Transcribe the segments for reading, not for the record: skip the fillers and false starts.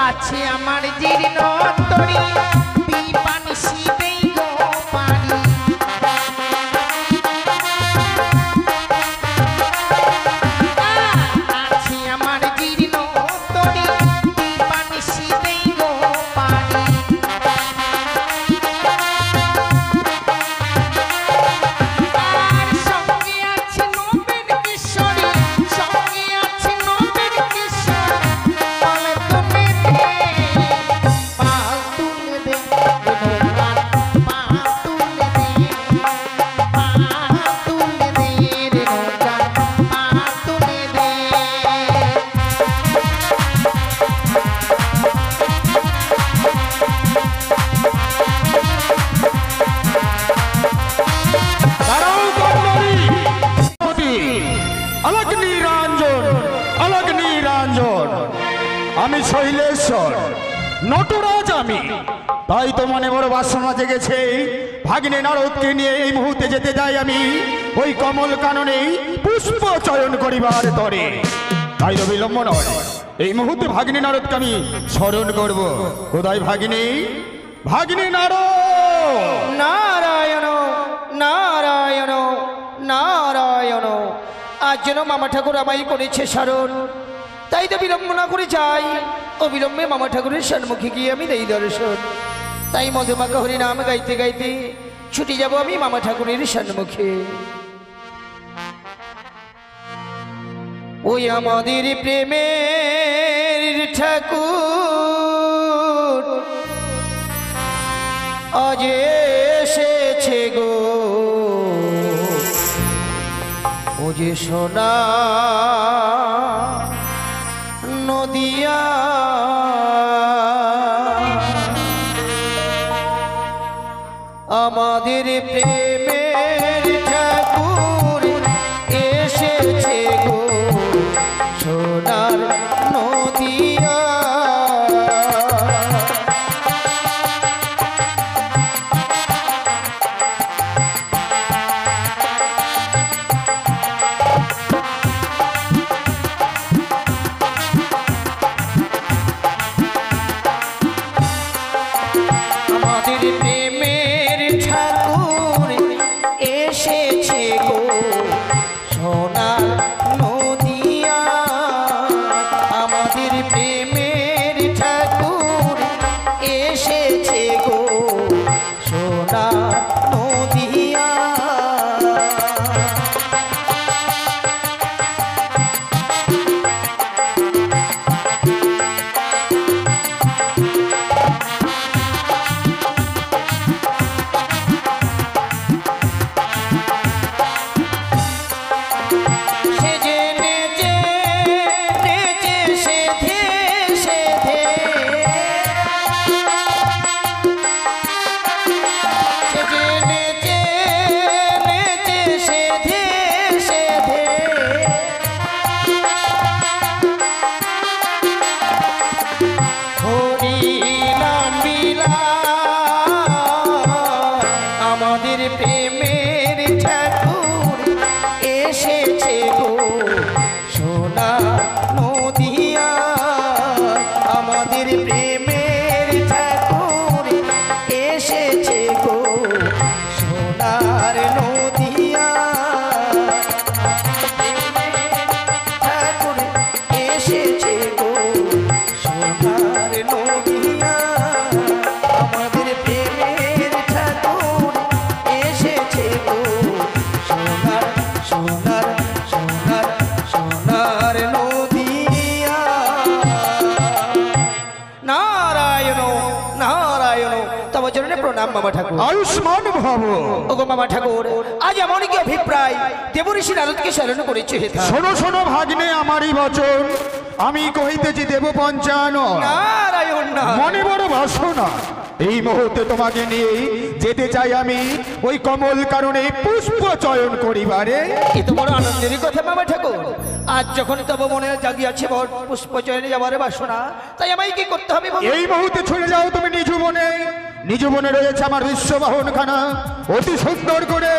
আছে আমার জীর্ণ তরি বিপান শিবেই গো পারি আছে আমার জীর্ণ তরি বিপান শিবেই গো পারি আর সঙ্গে আছে নবেন কিশোরী সঙ্গে আছে নবেন কিশোরী পালে তুমি পাল তুলে দে পাল তুলে দে পাল তুলে দে রে নৌকা পাল তুলে দে দাঁড়াও কর্মী অলক নিরঞ্জন অলক নিরঞ্জন আমি শৈলেশ্বর নটরাজ আমি তাই তো মনে বড় বাসনা জেগেছে ভাগ্নে নারদকে নিয়ে এই মুহূর্তে যেতে যাই আমি ওই কমল কাননে পুষ্প চয়ন করিবার তরে তাই তো বিলম্ব নয় এই মুহূর্তে ভাগ্নে নারদকে আমি স্মরণ করব কোথায় ভাগ্নে ভাগ্নে নারদ নারায়ণ নারায়ণ নারায়ণ আজ যেন মামা ঠাকুর আমায় করেছে স্মরণ তাই তো বিলম্ব না করে যাই অবিলম্বে মামা ঠাকুরের সম্মুখে গিয়ে আমি দেই দর্শন তাই মধুমাখা হরি নাম গাইতে গাইতে ছুটে যাব আমি মামা ঠাকুরের সম্মুখে ওই আমাদের প্রেমের ঠাকুর আজ এসেছে গো ও যে সোনা নদিয়া আমাদের প্রেমের ঠাকুর এসেছে গো সোনার নদিয়া আমাদের প্রেমের ঠাকুর এসেছে গো সোনার নদিয়া আমাদের প্রেমের ঠাকুর এসেছে গো সোনার নদিয়া সেজে নেচে নেচে সেধে সেধে সেজে নেচে নেচে সেধে সেধে হরি নাম লীলা আমাদের প্রেমের ঠাকুর এসেছে গো সোনা নদিয়া আমাদের প্রেমের ঠাকুর এসেছে গো সোনার নদিয়া ঠাকুর এসেছে গো সোনার নদিয়া আমাদের প্রেমের ঠাকুর এসেছে গো সোনার সোনার সোনার সোনার নদিয়া নারায়ণ নারায়ণ তব চরণে প্রণাম মামা ঠাকুর আয়ুষ্মান ভব ওগো মামা ঠাকুর আজ এমন কি অভিপ্রায় দেবঋষি নারদকে স্মরণ করেছে হেথা শোনো শোনো ভাগ্নে আমারই বচন আমি কহিতেছি দেব পঞ্চায়ন নারায়ণ নারায়ণ মনে বড় বাসনা এই মুহূর্তে তোমাকে নিয়ে যেতে চাই আমি ওই কমল কারণে পুষ্প চয়ন করিবারে এ তো বড় আনন্দের কথা মামা ঠাকুর আজ যখন তব মনে জাগিয়াছে বড় পুষ্প চয়নে যাবার বাসনা তাই আমায় কি করতে হবে বলো? এই মুহূর্তে ছুটে যাও তুমি নিজ বনে নিজ বনে রয়েছে আমার বিশ্ববাহন খানা অতি সুন্দর করে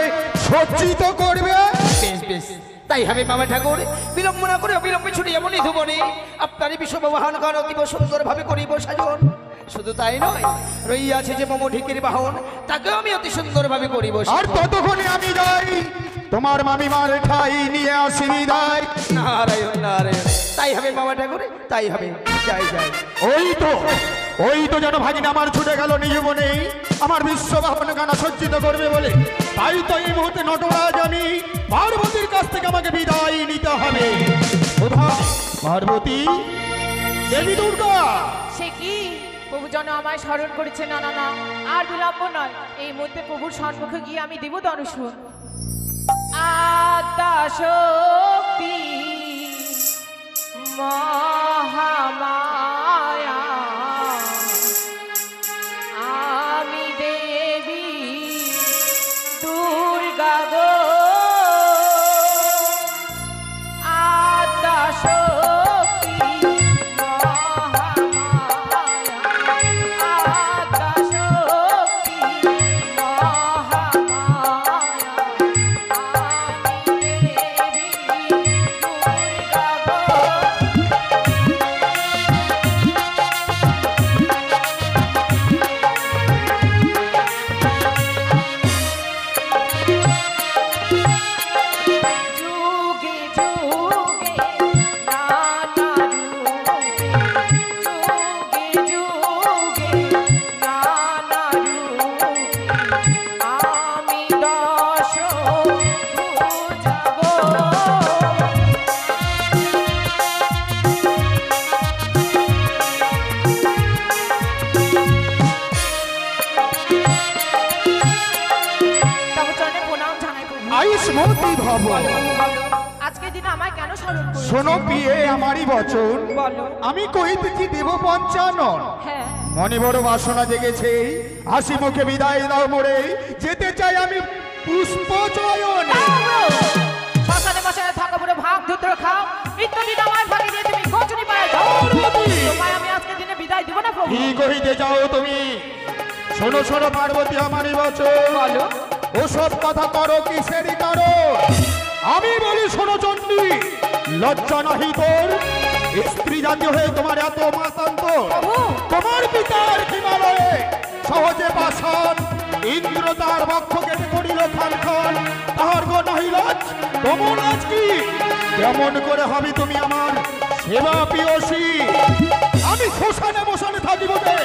সজ্জিত করবে বেশ বেশ তাই হবে মামা ঠাকুর, বিলম্ব না করে অবিলম্বে ছুটি এমন ধুবনে আপনারই বিশ্ববাহন গান অতীব সুন্দরভাবে করিব সাজন। শুধু তাই নয়, রইয়াছে যে মম ঢিকির বাহন, তাকেও আমি অতি সুন্দরভাবে করিব। আর ততক্ষণে আমি যাই তোমার মামিমার ঠাই নিয়ে আসি বিদায়। নারায়ণ নারায়ণ, তাই হবে মামা ঠাকুর, তাই হবে। যাই যাই। ওই তো যেন ভাগিনা আমার ছুটে গেল নিজ মনে আমার বিশ্ববাহন গানা সজ্জিত করবে বলে। তাই তো এই মুহূর্তে নটরাজ আমি পার্বতীর কাছ থেকে আমাকে বিদায় নিতে হবে। পার্বতী, দেবী দুর্গা। সে কি প্রভু যেন আমায় স্মরণ করেছে? না না না, আর বিলম্ব নয়, এই মুহূর্তে প্রভুর সম্মুখে গিয়ে আমি দেব দর্শন। আদ্যা শক্তি মহামায়া, আমি দেবী দুর্গা গো। আদ্যা শক্তি আদ্যা শক্তি আয়ুষ্মতী ভব। আজকে দিন আমায় কেন স্মরণ করছো? শোনো প্রিয়ে আমারই বচন, বলো। আমি কহিতেছি দেব পঞ্চানন। হ্যাঁ, মনে বড় বাসনা জেগেছে, হাসি মুখে বিদায় দাও মোরে, যেতে চাই আমি পুষ্প চয়নে। শ্মশানে বসানে থাকা পুরো ভাগ ধুত্র খাও, মৃত্যুদিন আমার ভাগে দিয়ে তুমি গোচনি পায়ে যাও। তোমায় আমি আজকে দিনে বিদায় দিব না প্রভু। কি কহিতে যাও তুমি? শোনো শোনো পার্বতী আমারই বচন, বলো। ওসব কথা করো কিসেরই করো? আমি বলি শোনো চণ্ডী, লজ্জা নাহি তোর? স্ত্রী জাতীয় হয়ে তোমার এত মাতান্ত? তোমার পিতার হিমালয়ে সহজে পাষাণ ইন্দ্র তার বক্ষ কেটে করিল খান খান, তাহার গো নাহি লাজ? তোমার লাজ কি? কেমন করে হবে তুমি আমার সেবা পিয়সী? আমি শ্মশানে বসানে থাকিব যে,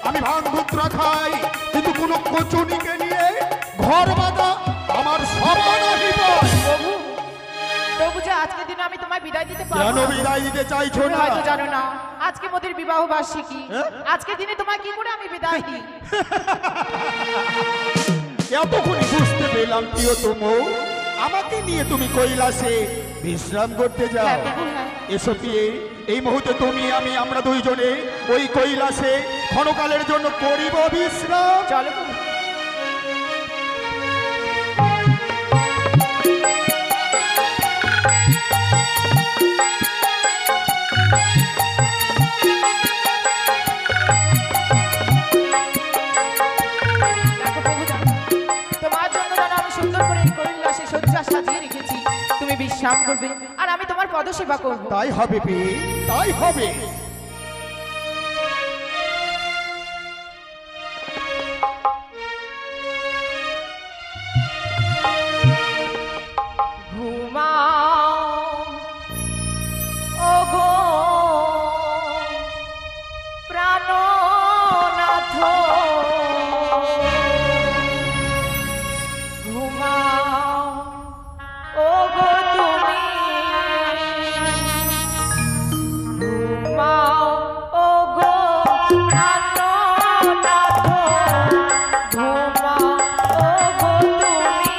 আমি ভাঙভূত্র খাই, কিন্তু কোনো কচুনিকে নিয়ে ঘর বাঁধা আমার সভা নাহি পায়। প্রভু, প্রভু যে আজকে দিনে আমি তোমায় বিদায় দিতে পারবো কেন না। বিদায় দিতে চাইছো তুমি না? হয়তো জানো না, আজকে মোদের বিবাহ বার্ষিকী। হ্যাঁ? আজকে দিনে তোমায় কি করে আমি বিদায় দিই? এতক্ষণই বুঝতে পেলাম প্রিয়তম, আমাকে নিয়ে তুমি কৈলাসে বিশ্রাম করতে যাও। হ্যাঁ, প্রভু, হ্যাঁ। এসো প্রিয়ে, এই মুহূর্তে তুমি আমি আমরা দুইজনে ওই কৈলাসে ক্ষণকালের জন্য করিব বিশ্রাম। চলো প্রভু। দেখো প্রভু, জানো, তোমার জন্য যেন আমি সুন্দর করে এই কৈলাসে শয্যা সাজিয়ে রেখেছি। তুমি বিশ্রাম করবে আর আমি তোমার পদসেবা করব। তাই হবে প্রিয়ে, তাই হবে। ঘুমাও ওগো প্রাণনাথ, ঘুমাও ওগো তুমি, ঘুমাও ওগো প্রাণনাথ, ঘুমাও ওগো তুমি।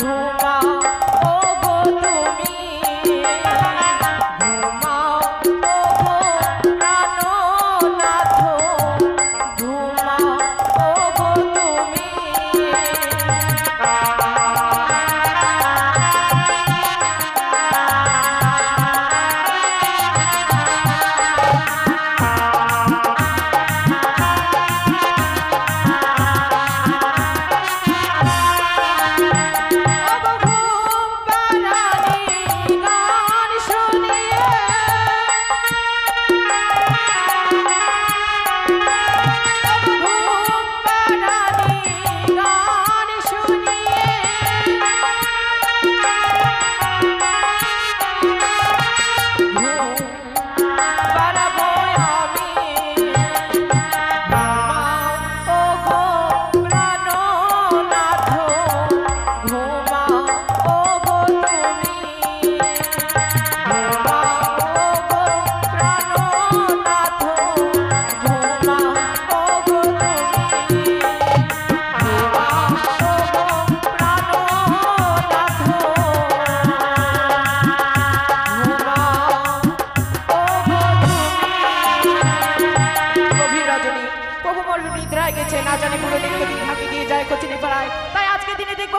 ঘুমাও ওগো তুমি, ঘুমাও ওগো প্রাণনাথ,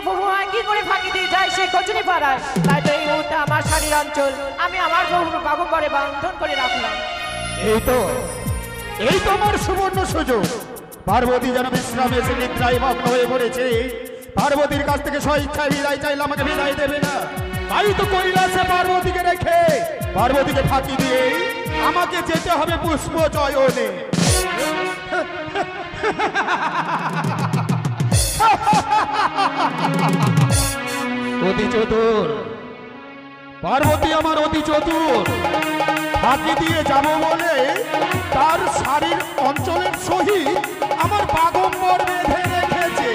প্রভু আমায় কি করে ফাঁকি দিয়ে যায় সে কচুরি পাড়ায়। তাই তো এই মুহূর্তে আমার শাড়ির অঞ্চল আমি আমার প্রভুর বাগম্বরে বন্ধন করে রাখলাম। এই তো আমার সুবর্ণ সুযোগ। পার্বতী যেন বিশ্রামে এসে নিদ্রায় মগ্ন হয়ে পড়েছে। পার্বতীর কাছ থেকে স্বইচ্ছায় বিদায় চাইলে আমাকে বিদায় দেবে না। তাই তো কৈলাসে পার্বতীকে রেখে পার্বতীকে ফাঁকি দিয়ে আমাকে যেতে হবে পুষ্প চয়নে। অতি চতুর পার্বতী আমার অতি চতুর। ফাঁকি দিয়ে যাব বলে তার শাড়ির অঞ্চলের সহিত আমার বাগম্বর বেঁধে রেখেছে।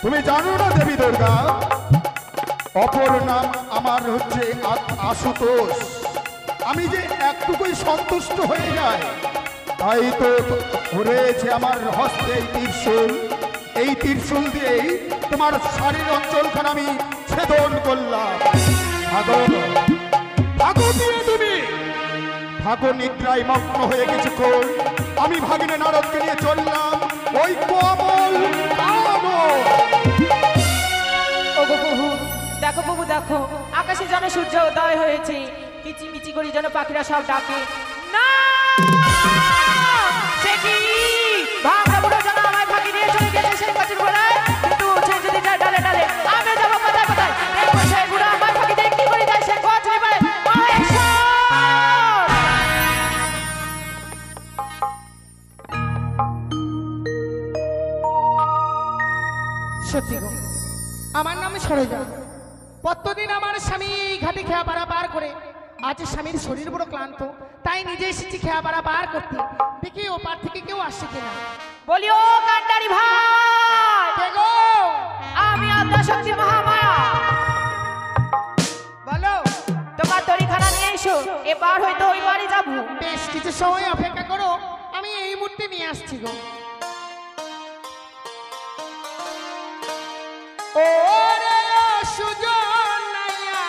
তুমি জানো না দেবী দুর্গা, অপর নাম আমার হচ্ছে আশুতোষ। আমি যে একটুকুই সন্তুষ্ট হয়ে যাই, তাই তো রয়েছে আমার হস্তে এই ত্রিশূল। এই ত্রিশূল দিয়েই তোমার শাড়ির অঞ্চলখানে আমি ছেদন করলাম। তুমি ভাগো নিদ্রায় মগ্ন হয়ে কিছুক্ষণ। আমি ভাগিনে নারদকে নিয়ে চললাম ওই কমল ওগো প্রভু, দেখো প্রভু দেখো, আকাশে যেন সূর্য উদয় হয়েছে। কিচিমিচি করে যেন পাখিরা সব ডাকে না। সে কি ভাঙা বুড়ো যেন আমায় ফাঁকি দিয়ে চলে গেছে সেই কচুর পাড়ায়। কিন্তু সে যদি যায় ডালে ডালে, আমি যাবো কোথায় কোথায়। দেখো সেই বুড়ো আমায় ফাঁকি দিয়ে কি করে যায় সে কচুরি পাড়ায়। সত্যি গো, আমার নাম সরোজা। প্রত্যেকদিন আমার স্বামী এই ঘাটে খেয়া পাড়া পার করে। আজ স্বামীর শরীর বড় ক্লান্ত, তাই নিজে এসেছি খেয়া পাড়া পার করতে। দেখি ও পার থেকে কেউ আসছে কিনা। বলিও কান্ডারি ভাই, কে গো? আমি আদ্যাশক্তি মহামায়া। বলো। তোমার তরিখানা নিয়ে এসো, এবার হয়তো ওই বাড়ি যাবো। বেশ কিছু সময় অপেক্ষা করো, আমি এই মুহূর্তে নিয়ে আসছি গো। ওরে সুজন নাইয়া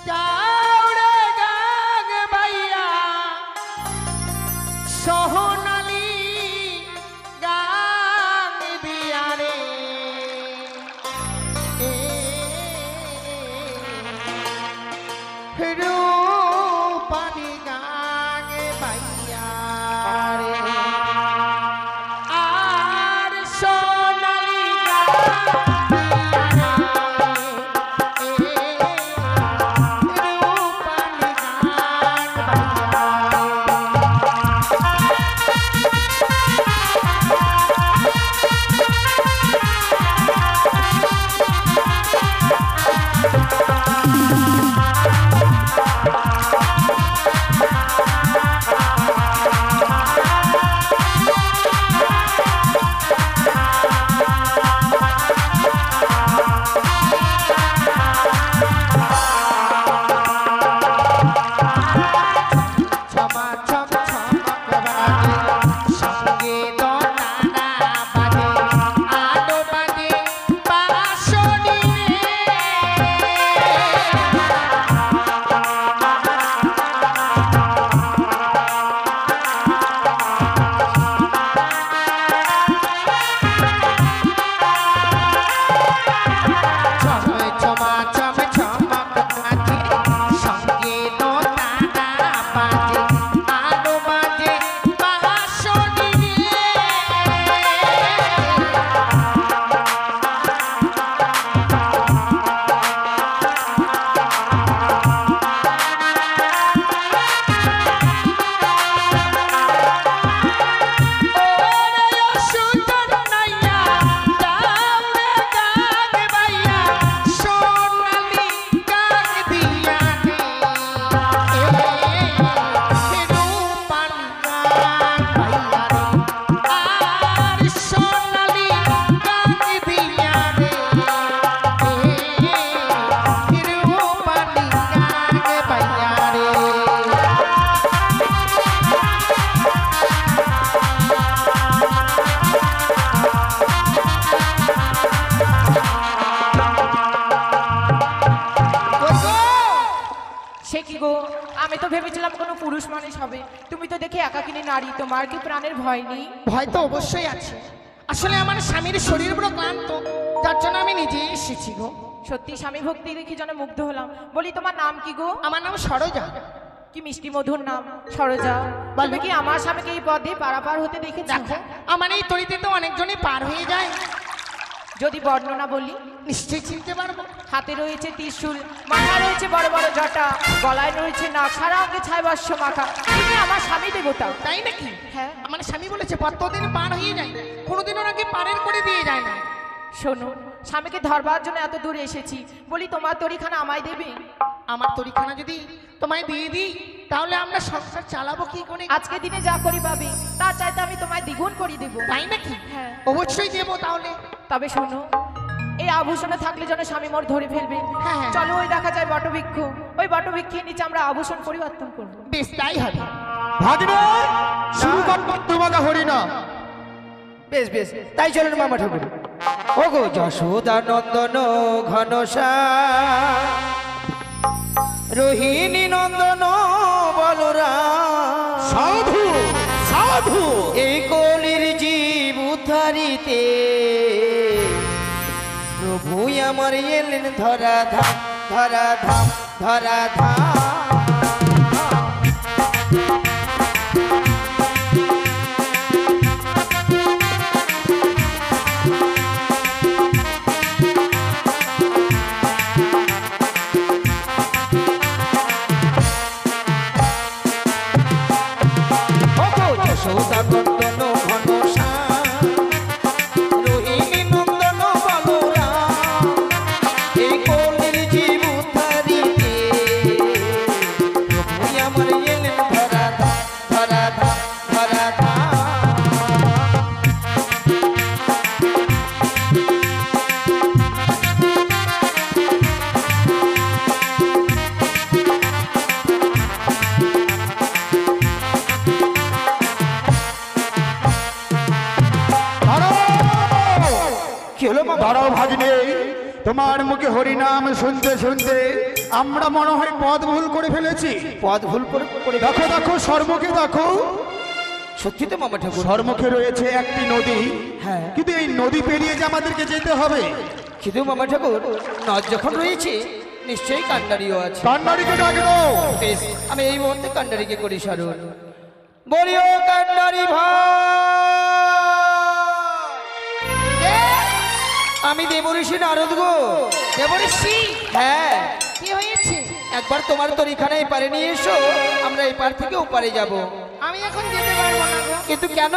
চাউড়ে গাগ বাইয়া সোহনালি গাং দিয়া রে রূপানি গাং বাইয়া রে আর সোনালি রূপানি গান দেখে একাকিনী নারী, তোমার কি প্রাণের ভয় নেই? ভয় তো অবশ্যই আছে। আসলে আমার স্বামীর শরীর বড় ক্লান্ত, যার জন্য আমি নিজে এসেছি গো। সত্যি স্বামী ভক্তি দেখি যেন মুগ্ধ হলাম। বলি তোমার নাম কি গো? আমার নাম সরোজা। কি মিষ্টি মধুর নাম সরোজা। তুমি কি আমার স্বামীকে এই পথ দিয়ে পারাপার হতে দেখেছো? দেখো, আমার এই তরিতে তো অনেকজনই পার হয়ে যায়। যদি বর্ণনা বলি, নিশ্চয়ই চিনতে পারবো। হাতে রয়েছে ত্রিশূল, মাথায় রয়েছে বড় বড় জটা, গলায় রয়েছে নাক, সারা অঙ্গে ছাই বর্ষ মাখা। তুমি আমার স্বামী দেবতা। তাই নাকি? হ্যাঁ। আমার স্বামী বলেছে কতদিন পার হয়ে যায়, কোনোদিন ওনাকে পারের করে দিয়ে যায় না। শোনো, স্বামীকে ধরবার জন্য এত দূরে এসেছি, বলি তোমার তরিখানা আমায় দেবে? আমার তরিখানা যদি তোমায় দিয়ে দিই, তাহলে আমরা সংসার চালাবো কি করে? আজকে দিনে যা করি পাবে, তার চাইতে আমি তোমায় দ্বিগুণ করি দেব। তাই নাকি? হ্যাঁ। অবশ্যই দেবো তাহলে। তবে শোনো, এই আভূষণে থাকলে যেন স্বামী মোর ধরে ফেলবে। হ্যাঁ। চলো, ওই দেখা যায় বটবৃক্ষ, ওই বটবৃক্ষের নিচে আমরা আভূষণ পরিবর্তন করবো। বেশ, তাই হবে। ভাগিনে শুরু কর তোমাকে হরিনাম। বেশ বেশ, তাই চলুন মামা ঠাকুর। ও গো যশোদা নন্দন ঘনশ্যাম, রোহিণী নন্দন বলরাম, সাধু সাধু এই কলির জীব উদ্ধারিতে প্রভু আমার এলেন ধরা ধাম, ধরা ধাম, ধরা ধাম। যশোদা নন্দন ঘনশ্যাম, রোহিণী নন্দন বলরাম, এই কলির জীব উদ্ধারিতে প্রভু আমার এলেন ধরা ধাম, ধরা ধাম, ধরা ধাম। কি হলো মামা? দাঁড়াও ভাগিনে, তোমার মুখে হরিনাম শুনতে শুনতে আমরা মনে হয় পথ ভুল করে ফেলেছি। পথ ভুল করে দেখো দেখো, সর্বকে দেখো, সত্যি তো মামা ঠাকুর? সর্বমুখে রয়েছে একটি নদী। হ্যাঁ। কিন্তু এই নদী পেরিয়ে যে আমাদেরকে যেতে হবে। কিন্তু মামা ঠাকুর, নদ যখন রয়েছে নিশ্চয়ই কান্ডারিও আছে। কান্নারিকে ডাকে দাও। বেশ, আমি এই মুহূর্তে কান্ডারিকে করি স্মরণ। বলিও কান্ডারি ভাই, আমি দেবঋষি নারদ গো। দেবঋষি? হ্যাঁ। কি হয়েছে? একবার তোমার তরিখানা এপারে নিয়ে এসো, আমরা এপার থেকে ওপারে যাব। আমি এখন যেতে পারবো না গো, কিন্তু কেন?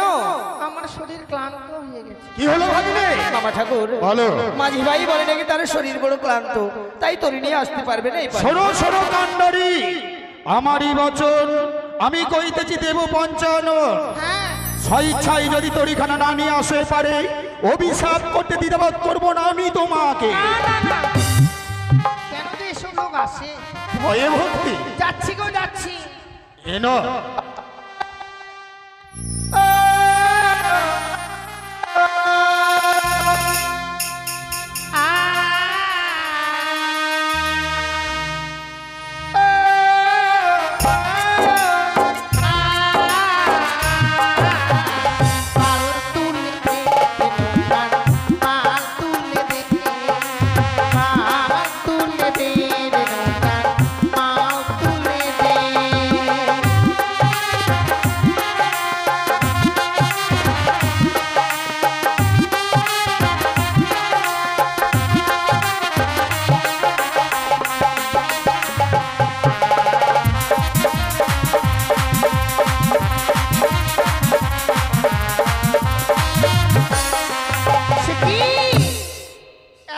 আমার শরীর ক্লান্ত হয়ে গেছে। কি হলো ভাগিনে? মামা ঠাকুর, বলো। মাঝি ভাই বলে নাকি তার শরীর বড় ক্লান্ত, তাই তরি নিয়ে আসতে পারবে না এপারে। শোনো শোনো কান্ডারি, আমারই বচন আমি কইতেছি দেব পঞ্চানন। হ্যাঁ, স্বেচ্ছায় যদি তরিখানা না নিয়ে আসে পারে, অভিশাপ করতে দ্বিধাবোধ করবো না আমি তোমাকে। না, না, না। কেন যে এসব লোক আসে? ভয়ে ভক্তি যাচ্ছি গো, যাচ্ছি। এনো।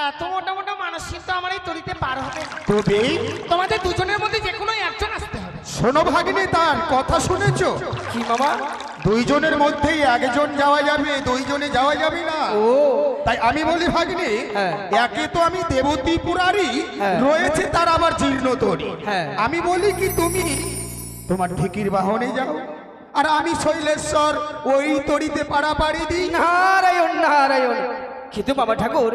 এত মোটা মোটা মানুষ কিন্তু আমার এই তরিতে পার হবে না। তবে তোমাদের দুজনের মধ্যে যে কোনো একজন আসতে হবে। শোনো ভাগিনী, তার কথা শুনেছো? কি মামা? দুইজনের মধ্যেই একজন যাওয়া যাবে, দুইজনে যাওয়া যাবে না। ও তাই আমি বলি ভাগিনী, হ্যাঁ। একে তো আমি দেবতীপুরারি, হ্যাঁ। রয়েছে তার আবার জীর্ণতরী। হ্যাঁ। আমি বলি কি তুমি তোমার ঢেকির বাহনে যাও, আর আমি শৈলেশ্বর ওই তরিতে পাড়াপাড়ি দিই। নারায়ণ নারায়ণ। কিন্তু বাবা ঠাকুর,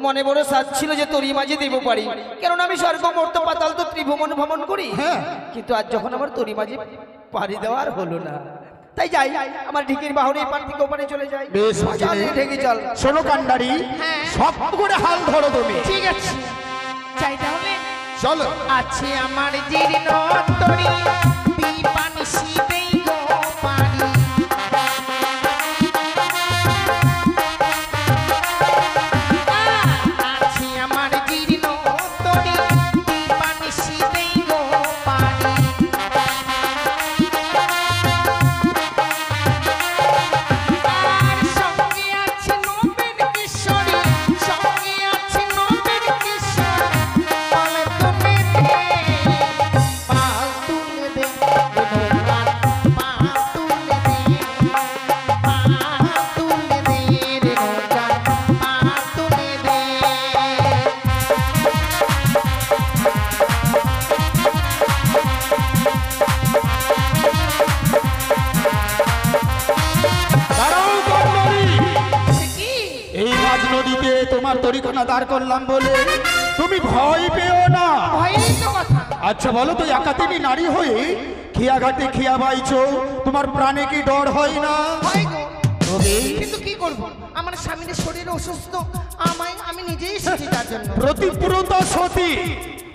মনে বড় সাজ ছিল যে তোরই মাঝে দেব পারি, কারণ আমি স্বর্গ মর্ত পাতাল তো ত্রিভুবন ভ্রমণ করি। হ্যাঁ। কিন্তু আজ যখন আমার তোরই মাঝে পাড়ি দেওয়ার হলো না, তাই যাই আমার ঢিকির বাহনে এপার থেকে ওপারে চলে যাই। বেশ চল ভাগিনে। রে ঢেকি চল। শোনো কান্ডারি, হ্যাঁ। সব করে হাল ধরো তুমি। ঠিক আছে চাই তাহলে চলো। আছে আমার জীর্ণ তরি বিপানি শীতেই গো পানি আছে আমার জীর্ণ তরি বিপানি শীতেই গো পানি আর সঙ্গে আছে নবীন কিশোরী সঙ্গে আছে নবীন কিশোরী বলে তুমি পাল তুলে দে পাল তুলে দে পাল তুলে দে রে নৌকা পাল তুলে দে দাঁড়াও কান্ডারি, সে কি এই মাঝ নদীতে তোমার তরিখানা দাঁড় করলাম বলে তুমি ভয় পেও না। ভয়েরই তো কথা আচ্ছা বলো তো, একাতিনী নারী হয়ে খিয়াঘাটে খিয়া বাইছো, তোমার প্রাণে কি ডর হয় না? ভয় গো তবে কিন্তু কি করব আমার স্বামীর শরীর অসুস্থ আমি নিজেই এসেছি তার জন্য প্রতিপুরতা সতী,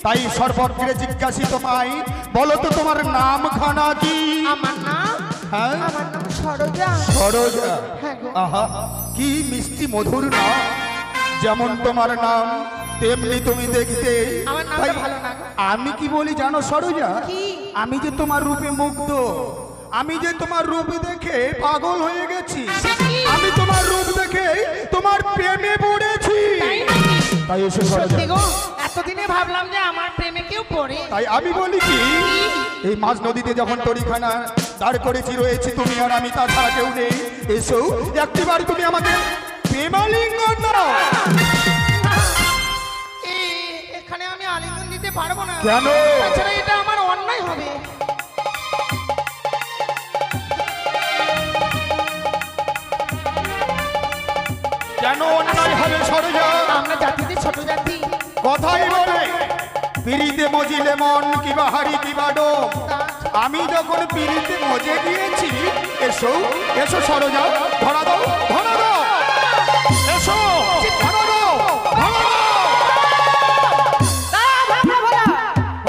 তাই সর্বত্রে জিজ্ঞাসি তোমায়, বলো তো তোমার নাম খানা কি? আমার নাম হ্যাঁ? আমার নাম সরোজা সরোজা। হ্যাঁ গো। আহা, কি মিষ্টি মধুর নাম। যেমন তোমার নাম তেমনি তুমি দেখতে। আমার নামটা তাই ভালো না গো। আমি কি বলি জানো সরোজা? কি? আমি যে তোমার রূপে মুগ্ধ, আমি যে তোমার রূপ দেখে পাগল হয়ে গেছি, সে কি? আমি তোমার রূপ দেখে তোমার প্রেমে পড়েছি। তাই নাকি? তাই এসে সরোজা, সত্যি গো এতদিনে ভাবলাম যে আমার প্রেমে কেউ পড়ে তাই আমি বলি কি, এই মাঝ নদীতে যখন তরিখানা দাঁড় করেছি রয়েছে তুমি আর আমি, তাছাড়া কেউ নেই। এসো একটিবার তুমি আমাকে প্রেমালিঙ্গন দাও। এখানে আমি আলিঙ্গন দিতে পারবো না কেন? তাছাড়া এটা আমার অন্যায় হবে কেন অন্যায় হবে সরোজা? আমরা জাতিতে ছোট জাতি কথাই বলে পিড়িতে মজিলে মন কিবা হারি কিবা ডোম। আমি যখন পিড়িতে মজে গিয়েছি, এসো এসো সরোজা, ধরা দাও ধরা দাও, এসো ধরা দাও ধরা দাও। দাঁড়া ভাবনা ভোলা,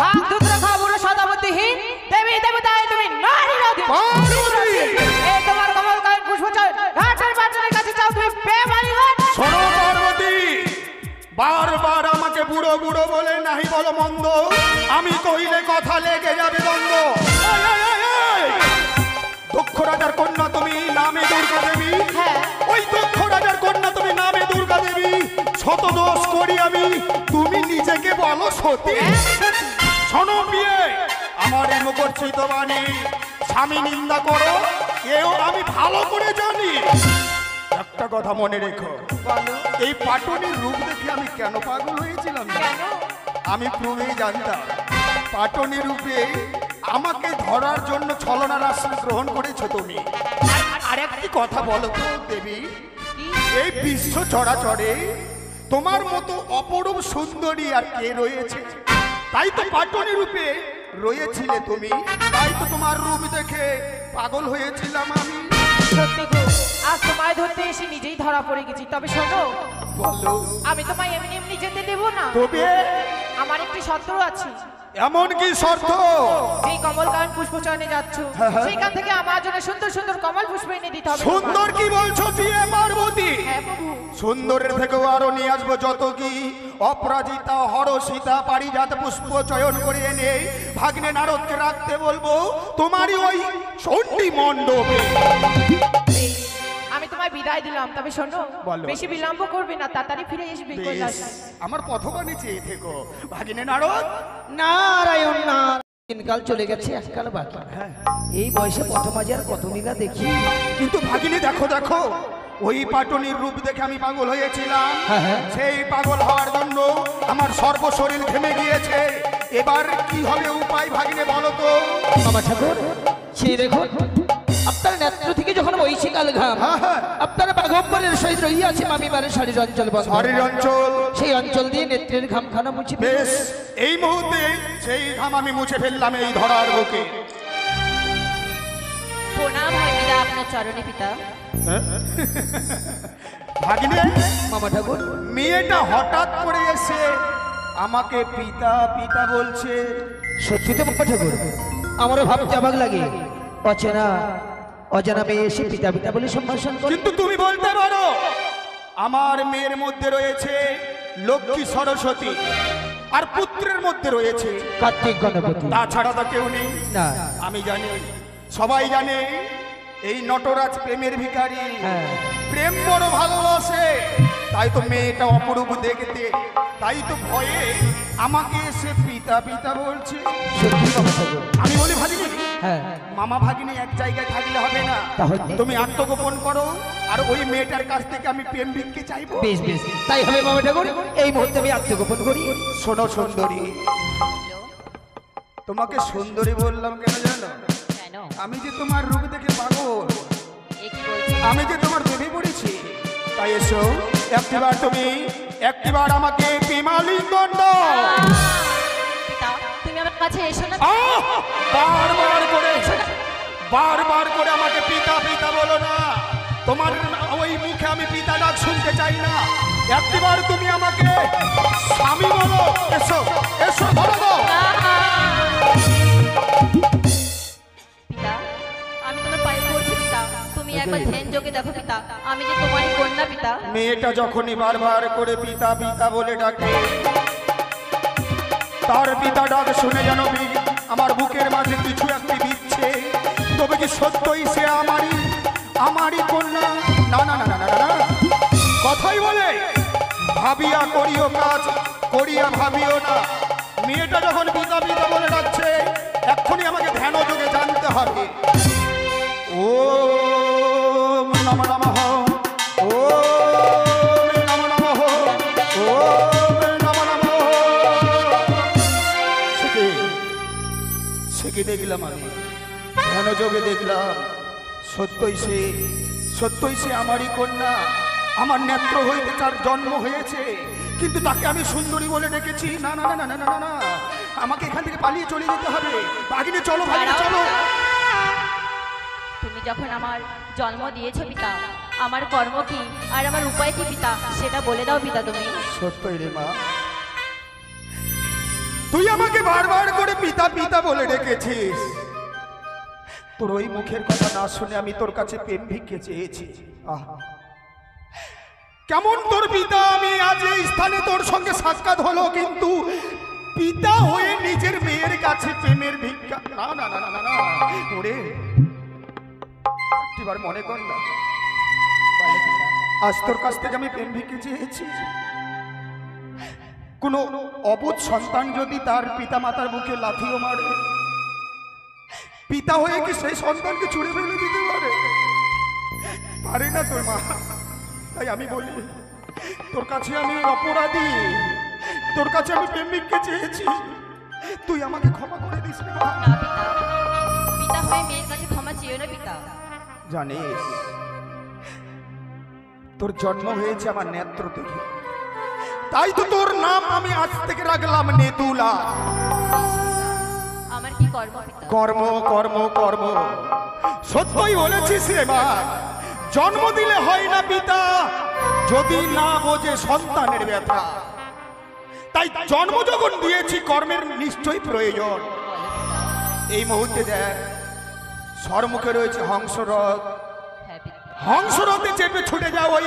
ভাগ দুধরা খাবুড়ো সদাবতীহীন, দেবী দেবতায় তুমি নারী রোধী। পার্বতী! এই তোমার কমল কায়ন পুষ্পচয়, ঘাটের বাজারের কাছে চাও তুমি প্রেম আলিঙ্গন। শোনো পার্বতী, বারবার আমাকে বুড়ো বুড়ো বলে নাহি বলো মন্দ, আমি কহিলে কথা লেগে যাবে দ্বন্দ্ব। এই, এই, এই, এই! দক্ষ রাজার কন্যা তুমি নামে দুর্গা দেবী, হ্যাঁ। ওই দক্ষ রাজার কন্যা তুমি নামে দুর্গা দেবী, শত দোষ করি আমি, তুমি নিজেকে বলো সতী। শোনো বিয়ে, আমার এই মুখর্ষিত বাণী স্বামী নিন্দা করো, এও আমি ভালো করে জানি। একটা কথা মনে রেখো, এই পাটনির রূপ দেখে আমি কেন পাগল হয়েছিলাম না? কেন? আমি প্রমেই জানতাম পাটনি রূপে আমাকে ধরার জন্য ছলনার আশ্রয় গ্রহণ করেছো তুমি। আর একটি কথা বলো তো দেবী, এই বিশ্ব চরাচরে তোমার মতো অপরূপ সুন্দরী আর কে রয়েছে? তাই তো পাটনি রূপে রয়েছিলে তুমি, তাই তো তোমার রূপ দেখে পাগল হয়েছিলাম আমি। সত্যি গো, আজ তোমায় ধরতে এসে নিজেই ধরা পড়ে গেছি। তবে শোনো, বলো আমি তোমায় এমনি এমনি যেতে দেবো না। তবে আমার একটি শর্ত আছে। এমন কি শর্ত? যেই কমল কায়ন পুষ্পচয়নে যাচ্ছ, সেখান থেকে আমার জন্য সুন্দর সুন্দর কমল পুষ্প এনে দিতে হবে। সুন্দর কি বলছো বিয়ে পার্বতী? হ্যাঁ প্রভু। সুন্দরের থেকেও আরো নিয়ে আসবো যত কি অপরাজিতা হরসিতা পারিজাত পুষ্প চয়ন করে এনে ভাগ্নে নারদকে রাখতে বলবো তোমারই ওই চণ্ডী মণ্ডপে। এই, আমি তোমায় বিদায় দিলাম। তবে শোনো, বলো। বেশি বিলম্ব করবে না, তাড়াতাড়ি ফিরে আসবে বেশ, কৈলাসে। আমার পথবাণী চেয়ে থেকো ভাগিনে নারদ। নারায়ণ নারায়ণ। দিনকাল চলে গেছে, এককাল বাকি। এই বয়সে প্রথম আজ আর কত লীলা দেখি। কিন্তু ভাগিনী দেখো দেখো, ওই পাটনির রূপ দেখে আমি পাগল হয়েছিলাম। হ্যাঁ, হ্যাঁ। সেই পাগল হওয়ার জন্য আমার সর্বশরীর ঘেমে গিয়েছে। এবার কি হবে উপায় ভাগিনে বলো তো? বাবা ঠাকুর, সেই দেখুন আপনার নেত্র থেকে যখন বৈশিকাল ঘাম আপনার বাঘম্বরের সহিত রহিয়াছে মামিবারের শাড়ির অঞ্চল বন্ধ। শাড়ির অঞ্চল, সেই অঞ্চল দিয়ে নেত্রের ঘামখানা মুছে বেশ এই মুহূর্তে সেই ঘাম আমি মুছে ফেললাম এই ধরার বুকে। প্রণাম হয় আপনার চরণে পিতা। ভাগিনে, মামা ঠাকুর মেয়েটা হঠাৎ করে এসে আমাকে পিতা পিতা বলছে। সত্যি তো মামা ঠাকুর, আমারও ভাবতে অবাক লাগে। অচেনা অজানা মেয়ে এসে পিতা পিতা বলে সম্ভাষণ করে। কিন্তু তুমি বলতে পারো আমার মেয়ের মধ্যে রয়েছে লক্ষ্মী সরস্বতী, আর পুত্রের মধ্যে রয়েছে কার্তিক গণপতি। তাছাড়া তো কেউ নেই। না, আমি জানি, সবাই জানে এই নটরাজ প্রেমের ভিখারি। হ্যাঁ। প্রেম বড় ভালোবাসে, তাই তো মেয়েটা অপরূপ দেখতে, তাই তো ভয়ে আমাকে এসে পিতা পিতা বলছে। সত্যি মামা ঠাকুর। আমি বলি ভাগিনি, হ্যাঁ, মামা ভাগিনী এক জায়গায় থাকলে হবে না, তাহলে? তুমি আত্মগোপন করো, আর ওই মেয়েটার কাছ থেকে আমি প্রেম ভিক্ষে চাইবো। বেশ বেশ, তাই হবে মামা ঠাকুর। এই মুহূর্তে আমি আত্মগোপন করি। শোনো সুন্দরী, তোমাকে সুন্দরী বললাম কেন জানো? কেন? আমি যে তোমার রূপ দেখে পাগল, এ কি বলছেন? আমি যে তোমার প্রেমে পড়েছি। তাই এসো একটিবার, তুমি একটিবার আমাকে প্রেমালিঙ্গন দাও। পিতা, তুমি আমার কাছে এসো না। বারবার করে আমাকে পিতা পিতা বলো না। তোমার ওই মুখে আমি পিতা ডাক শুনতে চাই না। একটিবার তুমি আমাকে স্বামী বলো। এসো এসো, ধরো দাও। পিতা, আমি তোমার পায়ে পড়ছি পিতা। তুমি একবার ধ্যান যোগে দেখো পিতা, আমি যে তোমারই কন্যা পিতা। মেয়েটা যখনই বারবার করে পিতা পিতা বলে ডাকে, তার পিতা ডাক শুনে যেন আমার বুকের মাঝে কিছু একটি দিচ্ছে। তবে কি সত্যই সে আমারই কন্যা? না না না না না না, কথাই বলে ভাবিয়া করিও কাজ, করিয়া ভাবিও না। মেয়েটা যখন পিতা পিতা বলে ডাকছে, এক্ষুনি আমাকে ধ্যান যোগে জানতে হবে। ও নমঃ নমঃ, ও নমঃ নমঃ, ও নমঃ নমঃ। সেকে দেখলাম, আমি ধ্যান যোগে দেখলাম সত্যই সে আমারই কন্যা। আমার নেত্র হইতে তার জন্ম হয়েছে, কিন্তু তাকে আমি সুন্দরী বলে ডেকেছি। না না না না না না, আমাকে এখান থেকে পালিয়ে চলে যেতে হবে। ভাগিনী চলো, ভাগিনী চলো। তুমি যখন আমার জন্ম দিয়েছো পিতা, আমার কর্ম কি আর আমার উপায় কি পিতা, সেটা বলে দাও পিতা তুমি। সত্যই রে মা, তুই আমাকে বারবার করে পিতা পিতা বলে ডেকেছিস। তোর ওই মুখের কথা না শুনে আমি তোর কাছে প্রেম ভিক্ষে চেয়েছি। আহা, কেমন তোর পিতা! আমি আজ এই স্থানে তোর সঙ্গে সাক্ষাৎ হলো, কিন্তু পিতা হয়ে নিজের মেয়ের কাছে প্রেমের ভিক্ষা? না না না না না, ওরে একটিবার মনে কর না, আজ তোর কাছ থেকে আমি প্রেম ভিক্ষে চেয়েছি। কোন অবুধ সন্তান যদি তার পিতা মাতার বুকে লাথিও মারে, পিতা হয়ে কি সেই সন্তানকে ছুড়ে ফেলে দিতে পারে? পারে না তোর মা। তাই আমি বলি, তোর কাছে আমি অপরাধী, তোর কাছে আমি প্রেম ভিক্ষে চেয়েছি, তুই আমাকে ক্ষমা করে দিস রে মা। না পিতা, পিতা হয়ে মেয়ের কাছে ক্ষমা চেয়েও না পিতা। জানিস, তোর জন্ম হয়েছে আমার নেত্র থেকে, তাই তো তোর নাম আমি আজ থেকে রাখলাম নেতুলা। আমার কি কর্ম পিতা? কর্ম কর্ম কর্ম, সত্যই বলেছিস রে মা। জন্ম দিলে হয় না পিতা যদি না বোঝে সন্তানের ব্যথা। তাই জন্ম যখন দিয়েছি, কর্মের নিশ্চয়ই প্রয়োজন। এই মুহূর্তে দেখ, সরমুখে রয়েছে হংসরথ। হ্যাঁ পিতা। হংসরথে চেপে ছুটে যাও ওই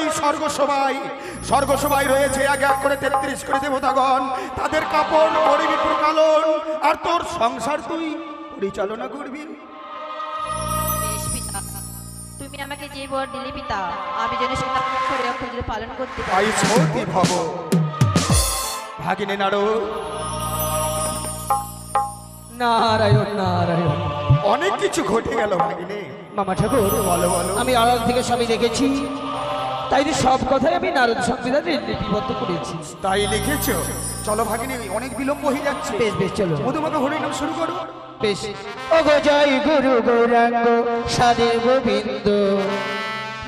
স্বর্গসভায় রয়েছে এক এক করে 33 করে দেবতাগণ। তাদের কাপড় গরিবী প্রকালন, আর তোর সংসার তুই পরিচালনা করবি। বেশ পিতা, তুমি আমাকে যে বর দিলে পিতা, আমি যেন সেটা অক্ষরে অক্ষরে পালন করতে পারি। তাই সতী ভব ভাগিনী নাড়ো। নারায়ণ নারায়ণ। অনেক কিছু ঘটে গেল ভাগিনী। মামা ঠাকুর, বলো বলো। আমি আড়াল থেকে সবই দেখেছি, তাই যে সব কথাই আমি নারদ সংবিধানে লিপিবদ্ধ করেছি। তাই লিখেছ? চলো ভাগিনী, অনেক বিলম্ব হয়ে যাচ্ছে। বেশ বেশ, চলো। মধুমাখা হরিনাম শুরু করো। বেশ। ওগো জয় গুরু গৌরাঙ্গ সারে গোবিন্দ,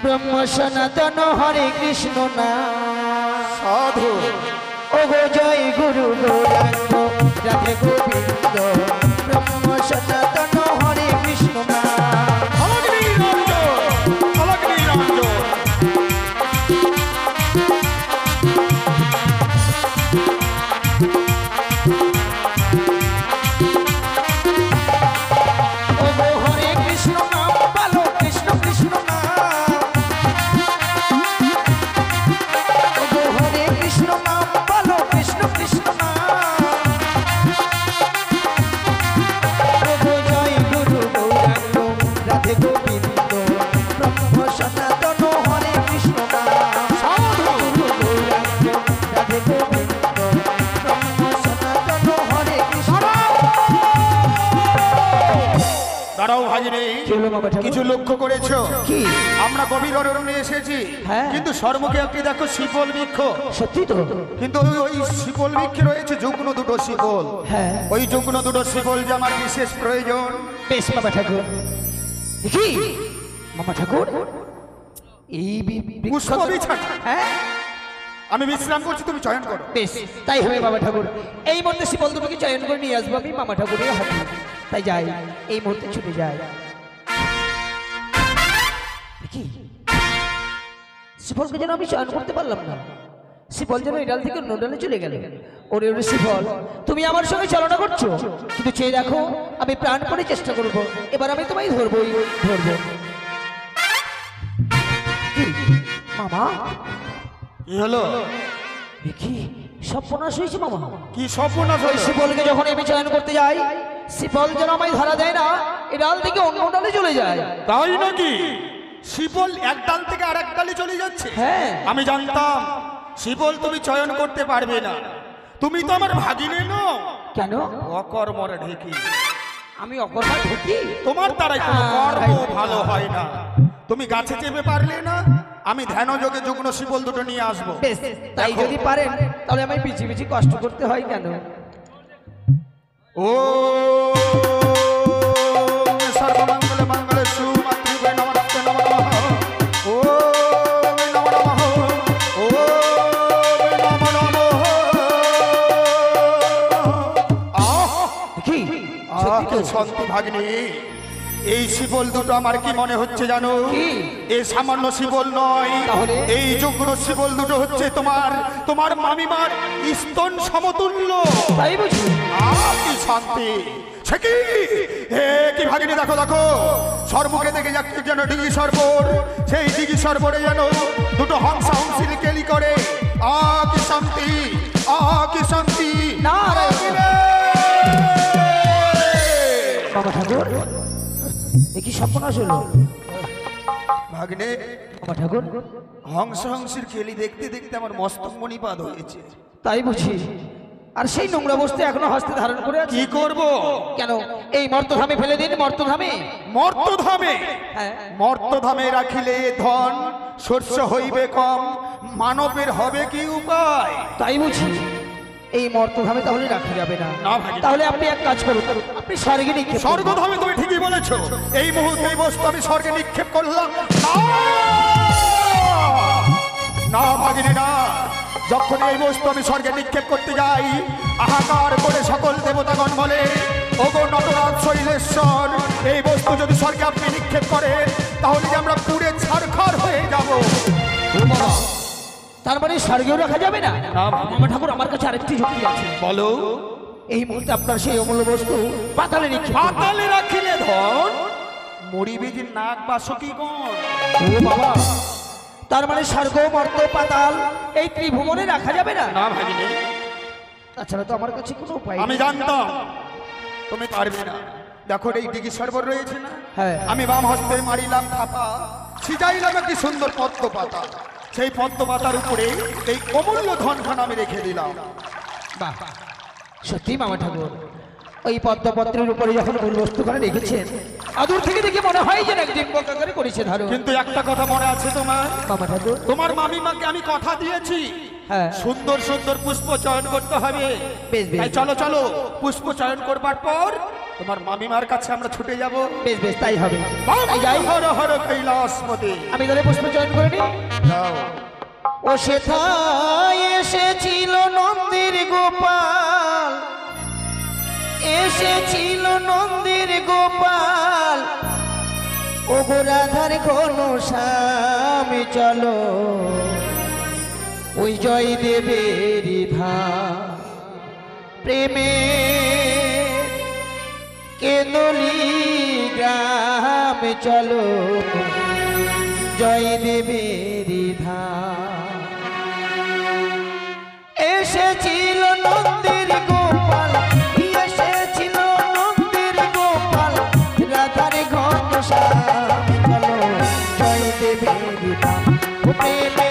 ব্রহ্ম সনাতন হরে কৃষ্ণ নাম। সাধু। ওগো জয় গুরু গৌরাঙ্গ রাধে গোবিন্দ, ব্রহ্ম সনাতন হরে কৃষ্ণ নাম। ভাগিনী রঞ্জন। লক্ষ্য করেছো কি? আমরা গভীর অরণ্যে এসেছি, হ্যাঁ। কিন্তু সর্বকে একটি দেখো শিকল বৃক্ষ, সত্যি তো? কিন্তু ওই শিকল বৃক্ষে রয়েছে যুগ্ন দুটো শিকল। হ্যাঁ। ওই যুগ্ন দুটো শিকল যে আমার বিশেষ প্রয়োজন। বেশ মামা ঠাকুর। কি মামা ঠাকুর, এই পুষ্প বিছানা। হ্যাঁ, আমি বিশ্রাম করছি, তুমি চয়ন করো। বেশ তাই হবে বাবা ঠাকুর। এই মুহূর্তে শিবল দুটোকে চয়ন করে নিয়ে আসবো আমি মামা ঠাকুরের হাতে। তাই যাই, এই মুহূর্তে ছুটে যাই। কি শিবলকে যেন আমি চয়ন করতে পারলাম না। শিবল যেন এই ডাল থেকে অন্য ডালে চলে গেল। ওরে ওরে শিবল, তুমি আমার সঙ্গে চালনা করছো, কিন্তু চেয়ে দেখো আমি প্রাণ করে চেষ্টা করব। এবার আমি তোমায় ধরবই ধরবো। কি মামা, কি হলো? কি সর্বনাশ হয়েছে মামা? কি সর্বনাশ ওই হলো? শিবলকে যখন আমি চয়ন করতে যাই, শিবল যেন আমায় ধরা দেয় না, এই ডাল থেকে অন্য ডালে চলে যায়। তাই নাকি? শিবল এক ডাল থেকে আর এক ডালে চলে যাচ্ছে? হ্যাঁ। আমি জানতাম শিবল তুমি চয়ন করতে পারবে না, তুমি তো আমার ভাগিনে নও। কেন? অকর্মর ঢেকি, আমি অকর্মা ঢুকি? তোমার দ্বারাই কোনো কর্ম ভালো হয় না। তুমি গাছে চেপে পারলে না, আমি ধ্যান যোগে যুগ্ন শিবল দুটো নিয়ে আসবো। বেশ, তাই যদি পারেন তাহলে আমায় পিছি পিছি কষ্ট করতে হয় কেন? ও সর্বমঙ্গল মঙ্গল সুমাতৃভ্যে নমস্তে নমঃ। ও নমঃ নমঃ, ও নমঃ নমঃ। কি আহ শান্তি ভাগ্নি, এই শিবল দুটো আমার কি মনে হচ্ছে জানো? কি? এই সামান্য শিবল নয়, তাহলে? এই যুগ্ন শিবল দুটো হচ্ছে তোমার মামিমার স্তন সমতুল্য। তাই বুঝি? কি শান্তি! সে কি? হে কি ভাগিনী, দেখো দেখো, সর্বকে দেখে যাচ্ছে যেন ডিগি সর্বর, সেই ডিগি সর্বরে যেন দুটো হংসা হংসিল কেলি করে। কি শান্তি, কি শান্তি! মামা ঠাকুর, এ কি সর্বনাশ হলো? ভাগ্নে, মামা ঠাকুর, হংস হংসির কেলি দেখতে দেখতে আমার মস্তক মণিপাত হয়েছে। তাই বুঝি? আর সেই নোংরা বস্তু এখনো হস্তে ধারণ করে আছে? কি করব? কেন? এই মর্তধামে ফেলে দিন, মর্তধামে। মর্তধামে? হ্যাঁ। মর্তধামে রাখিলে ধন শস্য হইবে কম, মানবের হবে কি উপায়? তাই বুঝি? এই মর্তধামে তাহলে রাখা যাবে না। না ভাই। তাহলে আপনি এক কাজ করুন, আপনি স্বর্গে নিক্ষেপ করুন। স্বর্গধামে? তুমি ঠিকই বলেছো। এই মুহূর্তে এই বস্তু আমি স্বর্গে নিক্ষেপ করলাম না। না ভাগিনী না, যখন এই বস্তু আমি স্বর্গে নিক্ষেপ করতে যাই, হাহাকার করে সকল দেবতাগণ বলে, ওগো নটরাজ শৈলেশ্বর, এই বস্তু যদি স্বর্গে আপনি নিক্ষেপ করেন তাহলে যে আমরা পুড়ে ছারখার হয়ে যাব। তার মানে স্বর্গেও রাখা যাবে না? না। মামা ঠাকুর, আমার কাছে আরেকটি যুক্তি আছে। বলো। এই মুহূর্তে আপনার সেই অমূল্য বস্তু পাতালে নিক্ষেপ করুন। পাতালে রাখিলে ধন মরিবে যে নাক বাসকিগণ। ও বাবা, তার মানে স্বর্গ, মর্ত, পাতাল এই ত্রিভুবনে রাখা যাবে না? না ভাগিনী, তাছাড়া তো আমার কাছে কোনো উপায় আমি নেই। জানতাম তুমি পারবে না। দেখো এই ডিগি সরবর রয়েছে না, হ্যাঁ। আমি বাম হস্তে মারিলাম থাপা, ছিটাইলাম একটি সুন্দর পদ্ম পাতা, সেই পদ্ম পাতার উপরে এই অমূল্য ধনখান আমি রেখে দিলাম। বাহ, সত্যি মামা ঠাকুর, ওই পদ্মপত্রের উপরে যখন মূল বস্তু করে রেখেছেন, আদূর থেকে দেখে মনে হয় যেন এক ডিম্বকাকারে করেছে ধারণ। কিন্তু একটা কথা মনে আছে তোমার? মামা ঠাকুর, তোমার মামিমাকে আমি কথা দিয়েছি, হ্যাঁ। সুন্দর সুন্দর পুষ্প চয়ন করতে হবে। বেশ, বেশ। তাই চলো চলো, পুষ্প চয়ন করবার পর তোমার মামিমার কাছে আমরা ছুটে যাব। বেশ বেশ, তাই হবে। তাই যাই। হর হর কৈলাসপতি। আমি তাহলে পুষ্প চয়ন করে নিই। যাও। ও সেথায় এসেছিল নন্দির গোপাল, এসেছিল নন্দির গোপাল, ও গো রাধার ঘন স্বামী চলো, ওই জয় দেবের ধাম প্রেমে কেনলি গ্রাম চলো, জয় দেবের ধাম। এসেছিল নন্দির গোপাল, এসেছিল নন্দির গোপাল, রাধার ঘন শ্যাম চলো, জয় দেবের ধাম প্রেমে